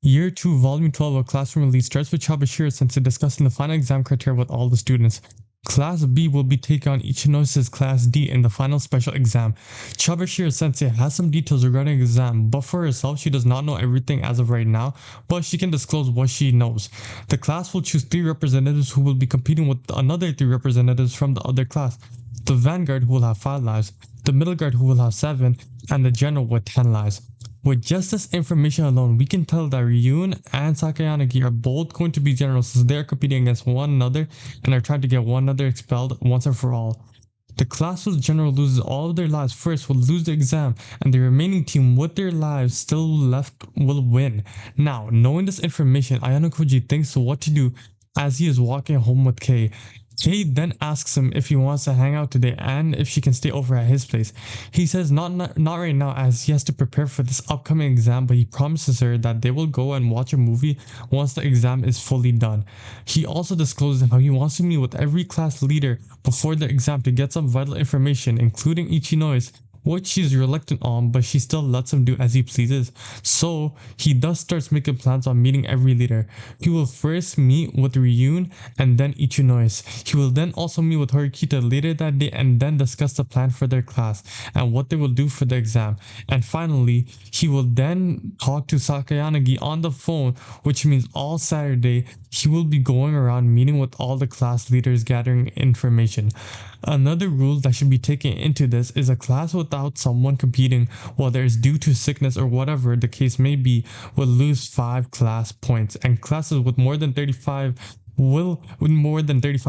Year 2, Volume 12 of Classroom Release starts with Chabashira Sensei discussing the final exam criteria with all the students. Class B will be taking on Ichinose's Class D in the final special exam. Chabashira Sensei has some details regarding the exam, but for herself, she does not know everything as of right now, but she can disclose what she knows. The class will choose 3 representatives who will be competing with another 3 representatives from the other class. The Vanguard, who will have 5 lives, the Middle Guard, who will have 7, and the General with 10 lives. With just this information alone, we can tell that Ryuen and Sakayangi are both going to be generals since they are competing against one another and are trying to get one another expelled once and for all. The class whose general loses all of their lives first will lose the exam, and the remaining team with their lives still left will win. Now, knowing this information, Ayanokoji thinks what to do as he is walking home with Kei. Kei then asks him if he wants to hang out today and if she can stay over at his place. He says not right now as he has to prepare for this upcoming exam, but he promises her that they will go and watch a movie once the exam is fully done. He also discloses how he wants to meet with every class leader before the exam to get some vital information, including Ichinose, which she's reluctant on, but she still lets him do as he pleases. So he thus starts making plans on meeting every leader. He will first meet with Ryuen and then Ichinose. He will then also meet with Horikita later that day and then discuss the plan for their class and what they will do for the exam. And finally, he will then talk to Sakayanagi on the phone, which means all Saturday he will be going around meeting with all the class leaders gathering information. Another rule that should be taken into this is a class without someone competing, whether it's due to sickness or whatever the case may be, will lose 5 class points, and classes with more than 35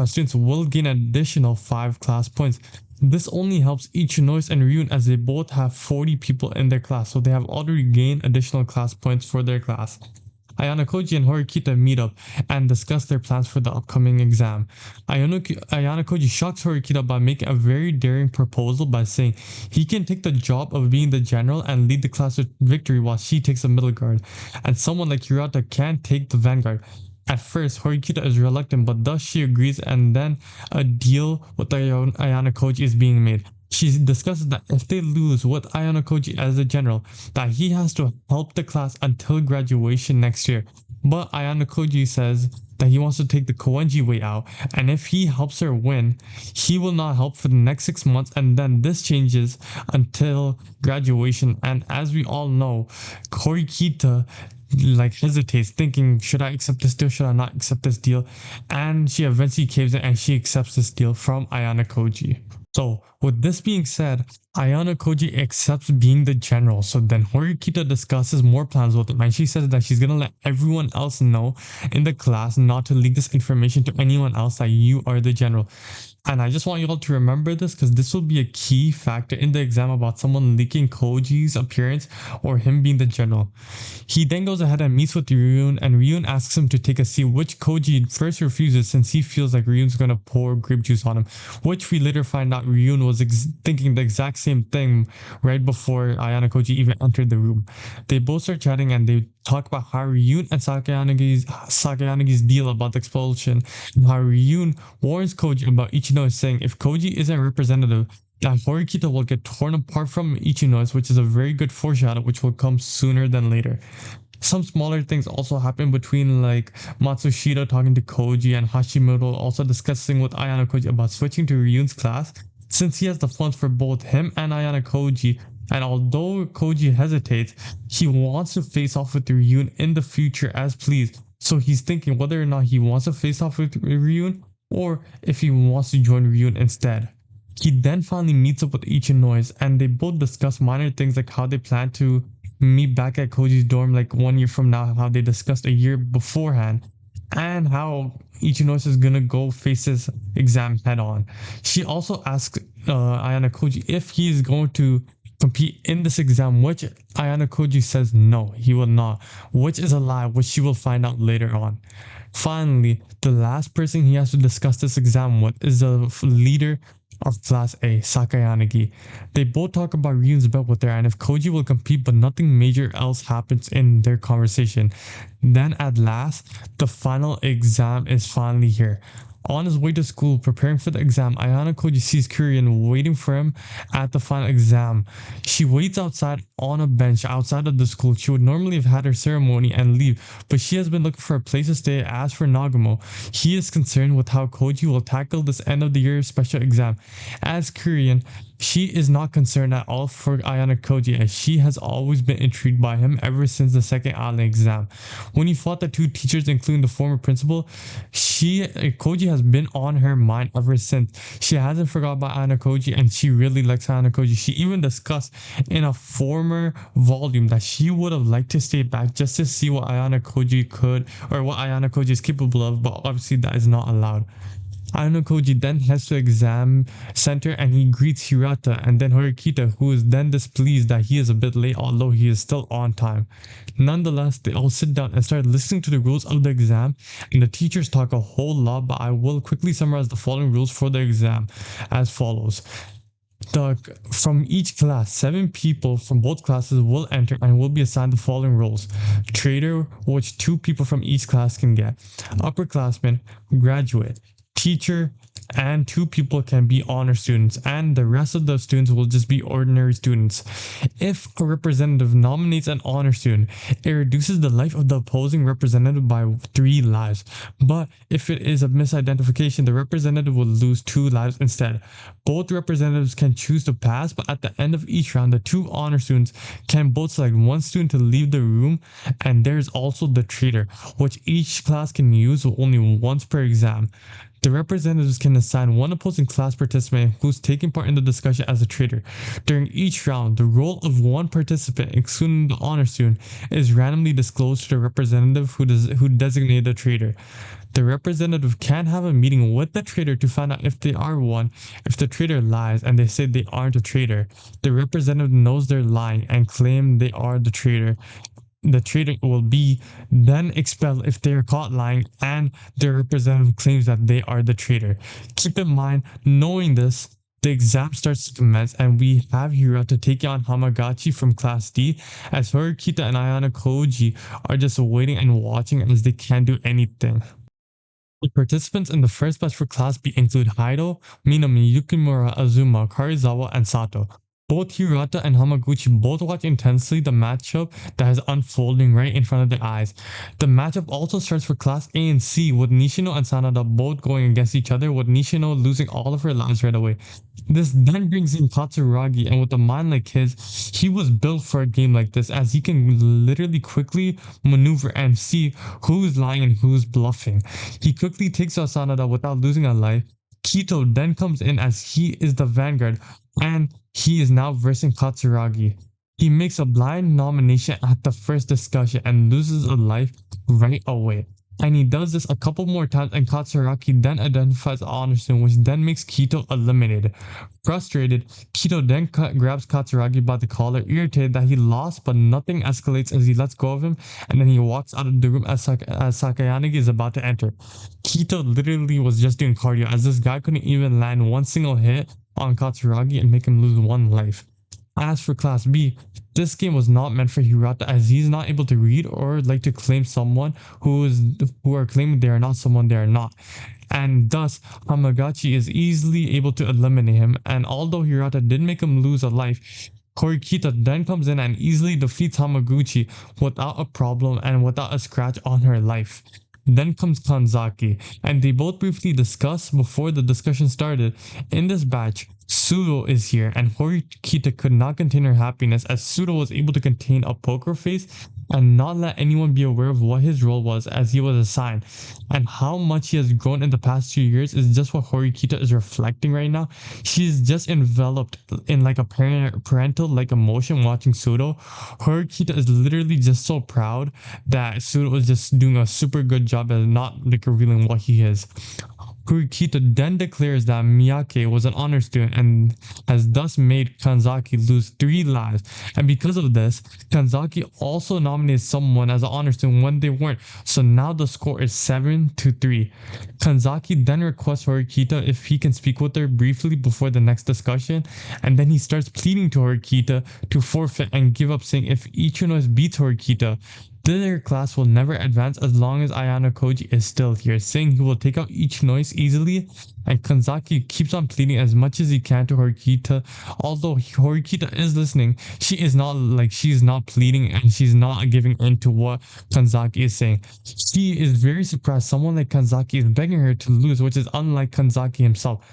students will gain an additional 5 class points. This only helps Ichinose and Ryuen as they both have 40 people in their class, so they have already gained additional class points for their class. Ayanokoji and Horikita meet up and discuss their plans for the upcoming exam. Ayanokoji shocks Horikita by making a very daring proposal by saying he can take the job of being the general and lead the class to victory while she takes the middle guard, and someone like Hirata can take the vanguard. At first, Horikita is reluctant, but thus she agrees, and then a deal with Ayanokoji is being made. She discusses that if they lose with Ayanokoji as the general, that he has to help the class until graduation next year. But Ayanokoji says that he wants to take the Koenji way out, and if he helps her win, he will not help for the next 6 months, and then this changes until graduation. And as we all know, Horikita hesitates, thinking, should I accept this deal, should I not accept this deal? And she eventually caves in and she accepts this deal from Ayanokoji. So with this being said, Ayanokoji accepts being the general. So then Horikita discusses more plans with him, and she says that she's gonna let everyone else know in the class not to leak this information to anyone else that you are the general. And I just want you all to remember this because this will be a key factor in the exam about someone leaking Koji's appearance or him being the general. He then goes ahead and meets with Ryuen, and Ryuen asks him to take a seat, which Koji first refuses since he feels like Ryuen's gonna pour grape juice on him, which we later find out Ryuen was thinking the exact same thing right before Ayanokoji even entered the room. They both start chatting and they talk about how Ryuen and Sakayangi's deal about the expulsion, and how Ryuen warns Koji about Ichinose, saying if Koji isn't representative, that Horikita will get torn apart from Ichinose, which is a very good foreshadow which will come sooner than later. Some smaller things also happen between like Matsushita talking to Koji and Hashimoto also discussing with Ayanokoji about switching to Ryuen's class since he has the funds for both him and Ayanokoji. And although Koji hesitates, he wants to face off with Ryuen in the future as pleased. So he's thinking whether or not he wants to face off with Ryuen or if he wants to join Ryuen instead. He then finally meets up with Ichinose and they both discuss minor things like how they plan to meet back at Koji's dorm like 1 year from now, how they discussed a year beforehand, and how Ichinose is gonna go face his exam head on. She also asks Ayanokoji if he is going to compete in this exam, which Ayanokoji says no, he will not, which is a lie, which she will find out later on. Finally, the last person he has to discuss this exam with is the leader of Class A, Sakayanagi. They both talk about Ryuen's bet with her and if Koji will compete, but nothing major else happens in their conversation. Then at last, the final exam is finally here. On his way to school, preparing for the exam, Ayanokoji sees Kurian waiting for him at the final exam. She waits outside on a bench outside of the school. She would normally have had her ceremony and leave, but she has been looking for a place to stay. As for Nagamo, he is concerned with how Koji will tackle this end of the year special exam. As Kurian, she is not concerned at all for Ayanokoji as she has always been intrigued by him ever since the second Allen exam. When he fought the two teachers, including the former principal, Koji has been on her mind ever since. She hasn't forgot about Ayanokoji and she really likes Ayanokoji. She even discussed in a former volume that she would have liked to stay back just to see what Ayanokoji could or what Ayanokoji is capable of, but obviously that is not allowed. Ayanokoji then heads to the exam center and he greets Hirata and then Horikita, who is then displeased that he is a bit late, although he is still on time. Nonetheless, they all sit down and start listening to the rules of the exam, and the teachers talk a whole lot, but I will quickly summarize the following rules for the exam as follows. From each class, 7 people from both classes will enter and will be assigned the following roles. Trader, which 2 people from each class can get. Upperclassman, graduate, teacher, and 2 people can be honor students, and the rest of the students will just be ordinary students. If a representative nominates an honor student, it reduces the life of the opposing representative by 3 lives. But if it is a misidentification, the representative will lose 2 lives instead. Both representatives can choose to pass, but at the end of each round, the 2 honor students can both select one student to leave the room, and there's also the traitor, which each class can use only once per exam. The representatives can assign one opposing class participant who's taking part in the discussion as a traitor. During each round, the role of one participant, excluding the honor student, is randomly disclosed to the representative who designated the traitor. The representative can have a meeting with the traitor to find out if they are one. If the traitor lies and they say they aren't a traitor, the representative knows they're lying and claim they are the traitor. The traitor will be then expelled if they are caught lying and their representative claims that they are the traitor. Keep in mind, knowing this, the exam starts to commence and we have Hirata taking on Hamagachi from Class D as Horikita and Ayanokoji are just waiting and watching as they can't do anything. The participants in the first batch for Class B include Haido, Minami, Yukimura, Azuma, Karizawa, and Sato. Both Hirata and Hamaguchi both watch intensely the matchup that is unfolding right in front of their eyes. The matchup also starts for Class A and C, with Nishino and Sanada both going against each other, with Nishino losing all of her lives right away. This then brings in Katsuragi, and with a mind like his, he was built for a game like this, as he can literally quickly maneuver and see who's lying and who's bluffing. He quickly takes out Sanada without losing a life. Kito then comes in as he is the vanguard, and he is now versing Katsuragi. He makes a blind nomination at the first discussion and loses a life right away. And he does this a couple more times and Katsuragi then identifies Anderson, which then makes Kito eliminated. Frustrated, Kito then grabs Katsuragi by the collar, irritated that he lost, but nothing escalates as he lets go of him, and then he walks out of the room as Sakayanagi is about to enter. Kito literally was just doing cardio, as this guy couldn't even land one single hit on Katsuragi and make him lose 1 life. As for Class B, this game was not meant for Hirata, as he's not able to read or like to claim someone who are claiming they are not someone they are not. And thus, Hamagachi is easily able to eliminate him, and although Hirata did make him lose a life, Horikita then comes in and easily defeats Hamaguchi without a problem and without a scratch on her life. Then comes Kanzaki, and they both briefly discuss before the discussion started. In this batch, Sudo is here, and Horikita could not contain her happiness as Sudo was able to contain a poker face and not let anyone be aware of what his role was as he was assigned. And how much he has grown in the past 2 years is just what Horikita is reflecting right now. She's just enveloped in like a parental like emotion watching Sudo. Horikita is literally just so proud that Sudo is just doing a super good job at not like revealing what he is. Horikita then declares that Miyake was an honor student and has thus made Kanzaki lose 3 lives. And because of this, Kanzaki also nominated someone as an honor student when they weren't. So now the score is 7-3. Kanzaki then requests Horikita if he can speak with her briefly before the next discussion. And then he starts pleading to Horikita to forfeit and give up, saying if Ichinose beats Horikita, Their class will never advance as long as Ayanokoji is still here, saying he will take out Ichinose easily, and Kanzaki keeps on pleading as much as he can to Horikita. Although Horikita is listening, she is not pleading and she's not giving in to what Kanzaki is saying. She is very surprised someone like Kanzaki is begging her to lose, which is unlike Kanzaki himself.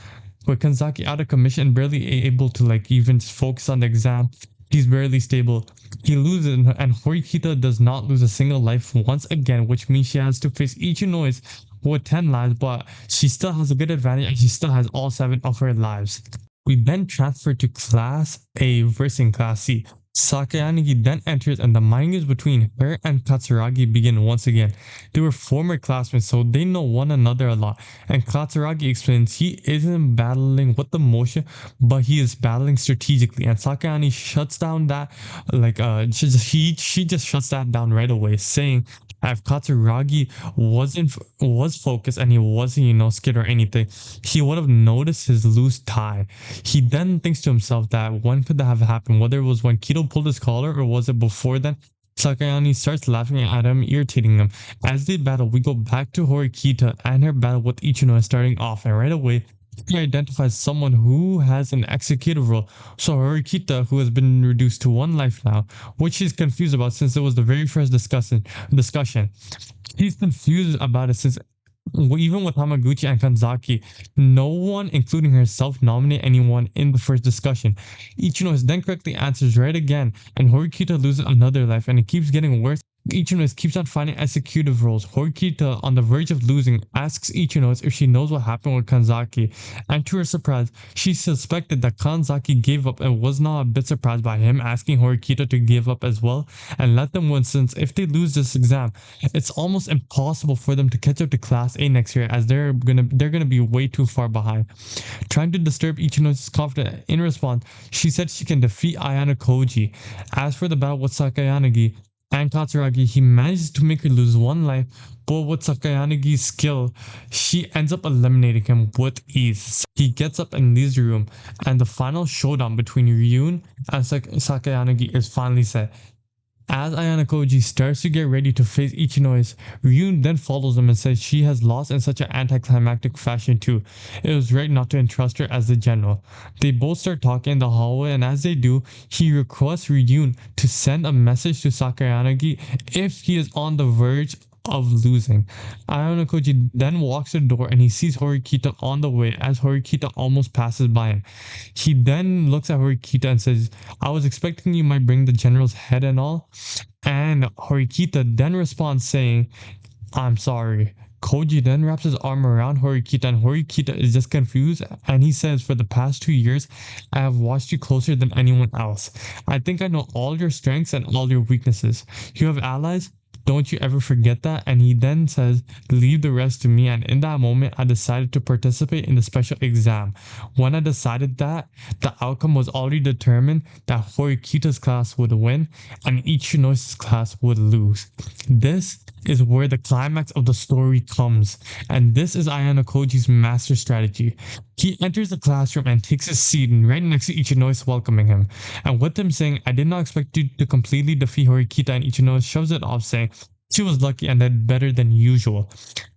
With Kanzaki out of commission, barely able to even focus on the exam, he's barely stable. He loses, and Horikita does not lose a single life once again, which means she has to face Ichinose with 10 lives, but she still has a good advantage and she still has all 7 of her lives. We then transfer to Class A versus Class C. Sakayanagi then enters and the minings between her and Katsuragi begin once again. They were former classmates, so they know one another a lot, and Katsuragi explains he isn't battling with emotion, but he is battling strategically, and Sakayanagi shuts down that she just shuts that down right away, saying if Katsuragi was focused and he wasn't scared or anything, he would have noticed his loose tie. He then thinks to himself that when could that have happened, whether it was when Kido pulled his collar or was it before then. Sakayani starts laughing at him, irritating him. As they battle, we go back to Horikita and her battle with Ichino starting off, and right away he identifies someone who has an executive role. So Horikita, who has been reduced to 1 life now, which he's confused about since it was the very first discussion. He's confused about it since even with Hamaguchi and Kanzaki, no one, including herself, nominate anyone in the first discussion. Ichino then correctly answers right again, and Horikita loses another life, and it keeps getting worse. Ichino keeps on finding executive roles. Horikita, on the verge of losing, asks Ichino if she knows what happened with Kanzaki, and to her surprise, she suspected that Kanzaki gave up and was not a bit surprised by him asking Horikita to give up as well and let them win, since if they lose this exam, it's almost impossible for them to catch up to Class A next year, as they're gonna be way too far behind. Trying to disturb Ichino's confidence, in response, she said she can defeat Ayanokoji. As for the battle with Sakayanagi and Katsuragi, he manages to make her lose 1 life, but with Sakayanagi's skill, she ends up eliminating him with ease. He gets up and leaves the room, and the final showdown between Ryuen and Sakayanagi is finally set. As Ayanokoji starts to get ready to face Ichinose, Ryuen then follows him and says she has lost in such an anticlimactic fashion too. It was right not to entrust her as the general. They both start talking in the hallway, and as they do, he requests Ryuen to send a message to Sakayanagi if he is on the verge of losing. Ayanokoji then walks to the door and he sees Horikita on the way as Horikita almost passes by him. He then looks at Horikita and says, I was expecting you might bring the general's head and all. And Horikita then responds saying, I'm sorry. Koji then wraps his arm around Horikita, and Horikita is just confused, and he says, for the past 2 years, I have watched you closer than anyone else. I think I know all your strengths and all your weaknesses. You have allies? Don't you ever forget that? And he then says, leave the rest to me. And in that moment, I decided to participate in the special exam. When I decided that, the outcome was already determined that Horikita's class would win and Ichinose's class would lose. This is where the climax of the story comes, and this is Ayanokoji's master strategy. He enters the classroom and takes his seat right next to Ichinose, welcoming him, and with him saying, I did not expect you to completely defeat Horikita, and Ichinose shoves it off saying, she was lucky and did better than usual.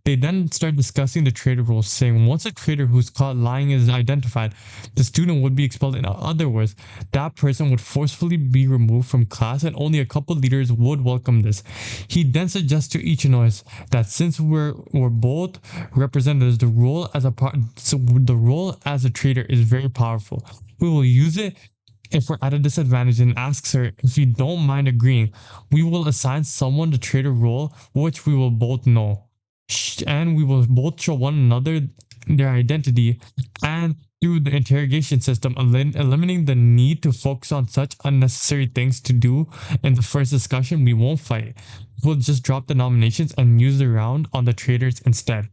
They then start discussing the traitor rules, saying once a traitor who's caught lying is identified, the student would be expelled. In other words, that person would forcefully be removed from class and only a couple leaders would welcome this. He then suggests to Ichinose that since we're both representatives, the role as a traitor is very powerful. We will use it if we're at a disadvantage, and asks her if you don't mind agreeing. We will assign someone the traitor role, which we will both know. And we will both show one another their identity, and through the interrogation system, eliminating the need to focus on such unnecessary things to do in the first discussion, we won't fight. We'll just drop the nominations and use the round on the traitors instead.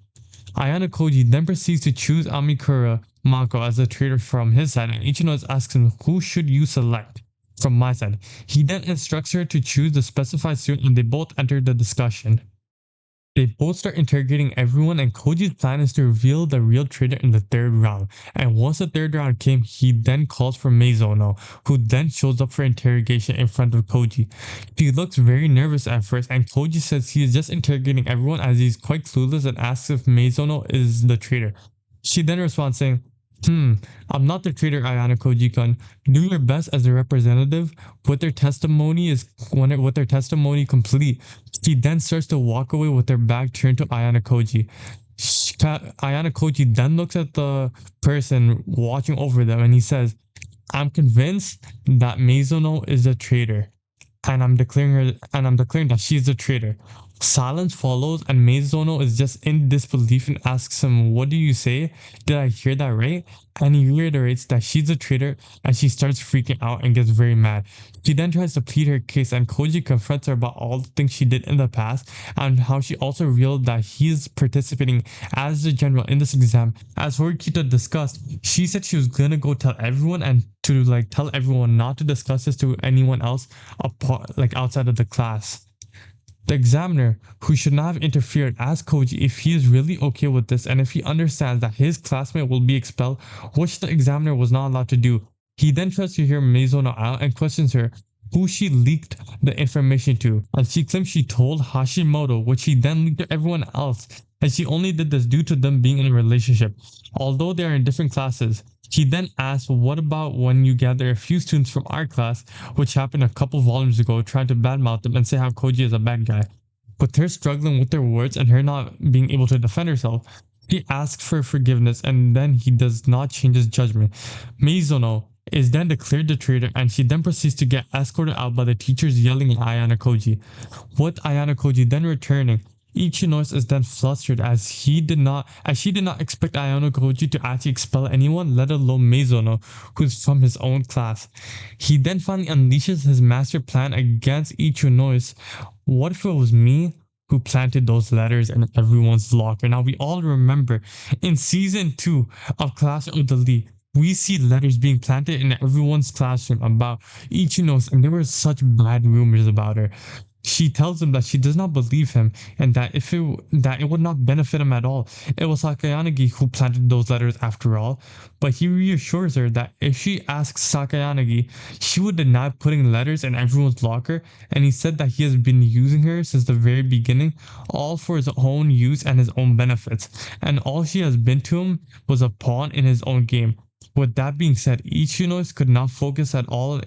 Ayanokoji then proceeds to choose Amikura Mako as the traitor from his side, and Ichino asks him, who should you select from my side? He then instructs her to choose the specified student, and they both enter the discussion. They both start interrogating everyone, and Koji's plan is to reveal the real traitor in the third round. And once the third round came, he then calls for Meizono, who then shows up for interrogation in front of Koji. She looks very nervous at first, and Koji says he is just interrogating everyone as he's quite clueless and asks if Meizono is the traitor. She then responds saying, I'm not the traitor, Ayana Koji-kun. Do your best as a representative. With their testimony complete, she then starts to walk away with her back turned to Ayana Koji. Ayana Koji then looks at the person watching over them and he says, I'm convinced that Meizono is a traitor, and I'm declaring that she's a traitor. Silence follows, and Meizono is just in disbelief and asks him, "What do you say? Did I hear that right?" And he reiterates that she's a traitor, and she starts freaking out and gets very mad. She then tries to plead her case, and Koji confronts her about all the things she did in the past and how she also revealed that he's participating as the general in this exam. As Horikita discussed, she said she was gonna go tell everyone and to tell everyone not to discuss this to anyone else apart, outside of the class. The examiner, who should not have interfered, asked Koji if he is really okay with this and if he understands that his classmate will be expelled, which the examiner was not allowed to do. He then tries to hear Meizono out and questions her who she leaked the information to, and she claims she told Hashimoto, which he then leaked to everyone else, and she only did this due to them being in a relationship, although they are in different classes. He then asks, what about when you gather a few students from our class, which happened a couple volumes ago, trying to badmouth them and say how Koji is a bad guy? With her struggling with her words and her not being able to defend herself, he asks for forgiveness and then he does not change his judgment. Meizono is then declared the traitor and she then proceeds to get escorted out by the teachers yelling at Ayanokoji. With Ayanokoji then returning, Ichinose is then flustered as she did not expect Ayanokoji to actually expel anyone, let alone Meizono, who's from his own class. He then finally unleashes his master plan against Ichinose. What if it was me who planted those letters in everyone's locker? Now we all remember in season 2 of Class of the League, we see letters being planted in everyone's classroom about Ichinose, and there were such bad rumors about her. She tells him that she does not believe him and that it would not benefit him at all. It was Sakayanagi who planted those letters after all, but he reassures her that if she asks Sakayanagi, she would deny putting letters in everyone's locker, and he said that he has been using her since the very beginning, all for his own use and his own benefits, and all she has been to him was a pawn in his own game. With that being said, Ichinose could not focus at all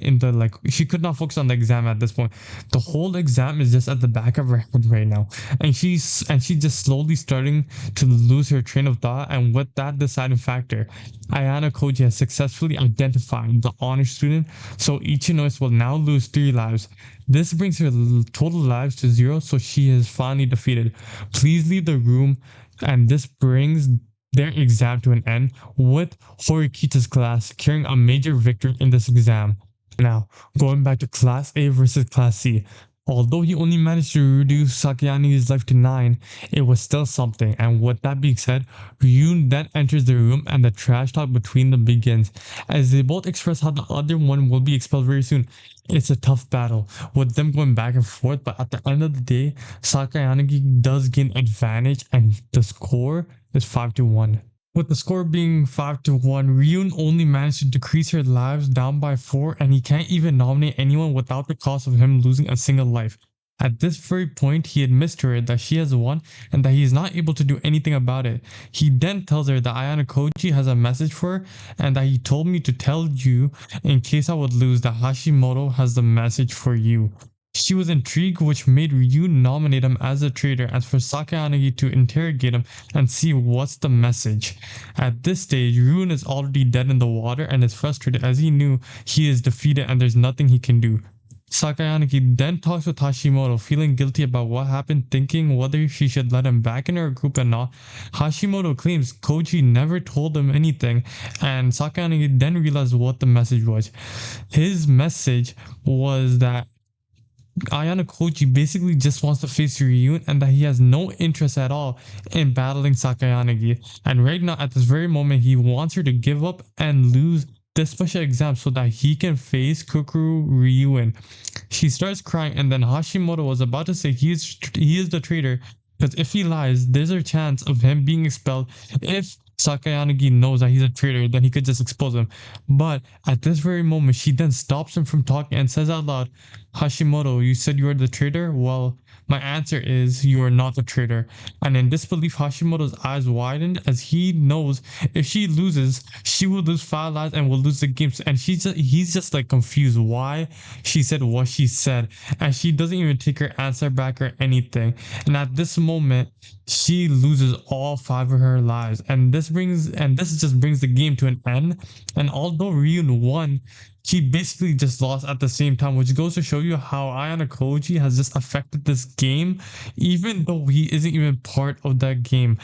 she could not focus on the exam at this point. The whole exam is just at the back of her head right now. And she's just slowly starting to lose her train of thought, and with that deciding factor, Ayanokoji has successfully identified the honor student, so Ichinose will now lose 3 lives. This brings her total lives to 0, so she is finally defeated. Please leave the room, and this brings their exam to an end, with Horikita's class securing a major victory in this exam. Now, going back to Class A versus Class C. Although he only managed to reduce Sakayangi's life to 9, it was still something, and with that being said, Ryuen then enters the room and the trash talk between them begins, as they both express how the other one will be expelled very soon. It's a tough battle, with them going back and forth, but at the end of the day, Sakayanagi does gain advantage and the score is 5-1. With the score being 5-1, Ryuen only managed to decrease her lives down by 4, and he can't even nominate anyone without the cost of him losing a single life. At this very point, he admits to her that she has won and that he is not able to do anything about it. He then tells her that Ayanokoji has a message for her and that he told me to tell you in case I would lose that Hashimoto has the message for you. She was intrigued, which made Ryuen nominate him as a traitor and for Sakayanagi to interrogate him and see what's the message. At this stage, Ryuen is already dead in the water and is frustrated as he knew he is defeated and there's nothing he can do. Sakayanagi then talks with Hashimoto, feeling guilty about what happened, thinking whether she should let him back in her group or not. Hashimoto claims Koji never told him anything, and Sakayanagi then realized what the message was. His message was that Ayanokoji basically just wants to face Ryuen and that he has no interest at all in battling Sakayanagi. And right now, at this very moment, he wants her to give up and lose this special exam so that he can face Kukuru Ryuen. She starts crying, and then Hashimoto was about to say he is the traitor Because if he lies, there's a chance of him being expelled. If Sakayanagi knows that he's a traitor, then he could just expose him. But at this very moment, she then stops him from talking and says out loud, Hashimoto, you said you were the traitor? Well, my answer is you are not the traitor. And in disbelief, Hashimoto's eyes widened as he knows if she loses, she will lose 5 lives and will lose the game. And he's just like confused why she said what she said. And she doesn't even take her answer back or anything. And at this moment, she loses all 5 of her lives. And this just brings the game to an end. And although Ryuen won, he basically just lost at the same time, which goes to show you how Ayanokoji has just affected this game, even though he isn't even part of that game.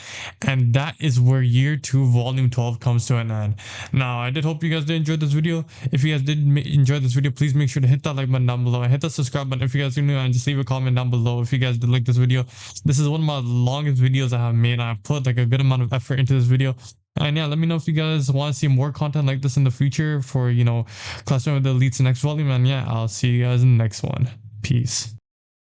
And that is where year 2 volume 12 comes to an end. Now, I did hope you guys did enjoy this video. If you guys did enjoy this video, please make sure to hit that like button down below and hit that subscribe button if you guys are new, and just leave a comment down below if you guys did like this video. This is one of my longest videos I have made. I've put like a good amount of effort into this video. And yeah, let me know if you guys want to see more content like this in the future for, Classroom of the Elites next volume. And yeah, I'll see you guys in the next one. Peace.